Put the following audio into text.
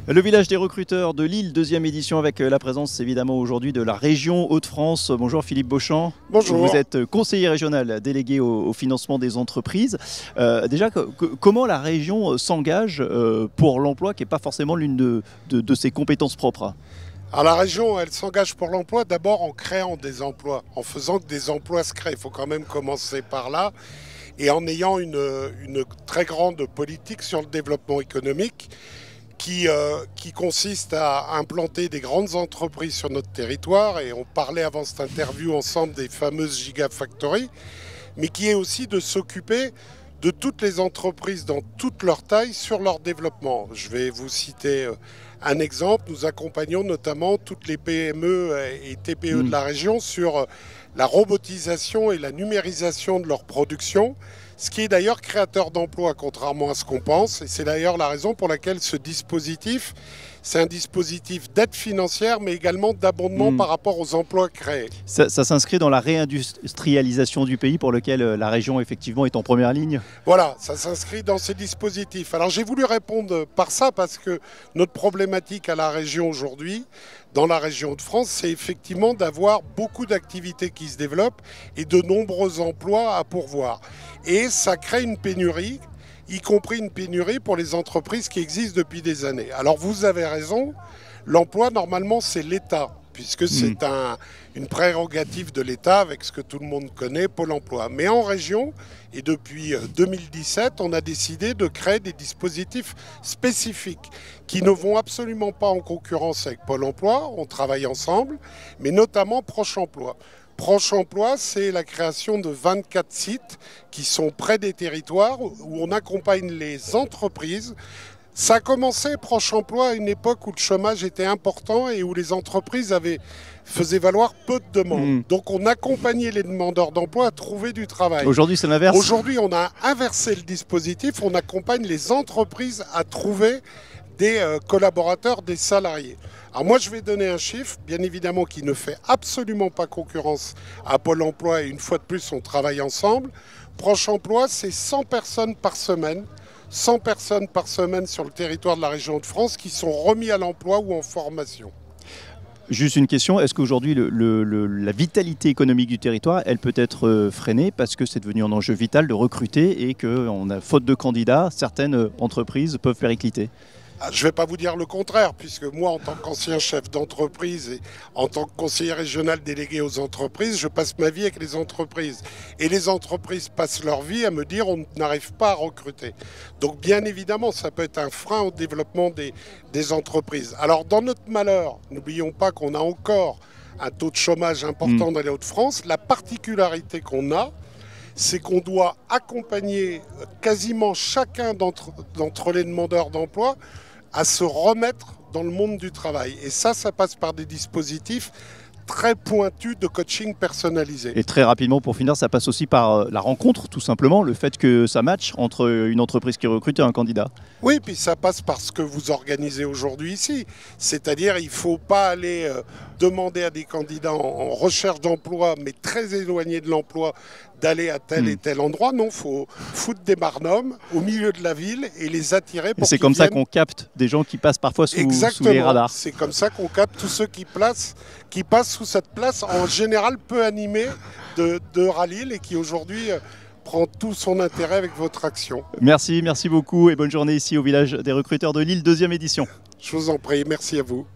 Le village des recruteurs de Lille, deuxième édition avec la présence évidemment aujourd'hui de la région Hauts-de-France. Bonjour Philippe Beauchamp. Bonjour. Vous êtes conseiller régional délégué au financement des entreprises. Déjà, comment la région s'engage pour l'emploi qui n'est pas forcément l'une de ses compétences propres? Alors la région, elle s'engage pour l'emploi d'abord en créant des emplois, en faisant que des emplois se créent. Il faut quand même commencer par là. Et en ayant une très grande politique sur le développement économique qui consiste à implanter des grandes entreprises sur notre territoire. Et on parlait avant cette interview ensemble des fameuses gigafactories, mais qui est aussi de s'occuper de toutes les entreprises dans toute leur taille sur leur développement. Je vais vous citer un exemple. Nous accompagnons notamment toutes les PME et TPE de la région sur la robotisation et la numérisation de leur production, ce qui est d'ailleurs créateur d'emplois, contrairement à ce qu'on pense. Et c'est d'ailleurs la raison pour laquelle ce dispositif, c'est un dispositif d'aide financière, mais également d'abondement par rapport aux emplois créés. Ça s'inscrit dans la réindustrialisation du pays pour lequel la région effectivement est en première ligne. Voilà, ça s'inscrit dans ces dispositifs. Alors j'ai voulu répondre par ça parce que notre problématique à la région aujourd'hui, dans la région de France, c'est effectivement d'avoir beaucoup d'activités qui se développent et de nombreux emplois à pourvoir. Et ça crée une pénurie, y compris une pénurie pour les entreprises qui existent depuis des années. Alors vous avez raison, l'emploi normalement c'est l'État, puisque c'est une prérogative de l'État avec ce que tout le monde connaît, Pôle emploi. Mais en région, et depuis 2017, on a décidé de créer des dispositifs spécifiques qui ne vont absolument pas en concurrence avec Pôle emploi, on travaille ensemble, mais notamment Proche emploi. Proche emploi, c'est la création de 24 sites qui sont près des territoires où on accompagne les entreprises. Ça a commencé, Proche emploi, à une époque où le chômage était important et où les entreprises faisaient valoir peu de demandes. Donc on accompagnait les demandeurs d'emploi à trouver du travail. Aujourd'hui, c'est l'inverse. Aujourd'hui, on a inversé le dispositif. On accompagne les entreprises à trouver des collaborateurs, des salariés. Alors moi, je vais donner un chiffre, bien évidemment, qui ne fait absolument pas concurrence à Pôle emploi. Et une fois de plus, on travaille ensemble. Proche emploi, c'est 100 personnes par semaine. 100 personnes par semaine sur le territoire de la région de France qui sont remis à l'emploi ou en formation. Juste une question, est-ce qu'aujourd'hui la vitalité économique du territoire, elle peut être freinée parce que c'est devenu un enjeu vital de recruter et qu'on a faute de candidats, certaines entreprises peuvent péricliter? Je ne vais pas vous dire le contraire, puisque moi, en tant qu'ancien chef d'entreprise et en tant que conseiller régional délégué aux entreprises, je passe ma vie avec les entreprises. Et les entreprises passent leur vie à me dire on n'arrive pas à recruter. Donc bien évidemment, ça peut être un frein au développement des entreprises. Alors dans notre malheur, n'oublions pas qu'on a encore un taux de chômage important dans les Hauts-de-France. La particularité qu'on a, c'est qu'on doit accompagner quasiment chacun d'entre les demandeurs d'emploi à se remettre dans le monde du travail. Et ça passe par des dispositifs très pointus de coaching personnalisé. Et très rapidement, pour finir, ça passe aussi par la rencontre, tout simplement, le fait que ça matche entre une entreprise qui recrute et un candidat. Oui, puis ça passe par ce que vous organisez aujourd'hui ici. C'est-à-dire, il ne faut pas aller demander à des candidats en recherche d'emploi, mais très éloignés de l'emploi, d'aller à tel et tel endroit. Non, il faut foutre des barnums au milieu de la ville et les attirer pour qu'ils viennent. C'est comme ça qu'on capte des gens qui passent parfois sous les radars. C'est comme ça qu'on capte tous ceux qui passent sous cette place, en général peu animée de Rallye et qui aujourd'hui prend tout son intérêt avec votre action. Merci beaucoup et bonne journée ici au village des recruteurs de Lille, deuxième édition. Je vous en prie, merci à vous.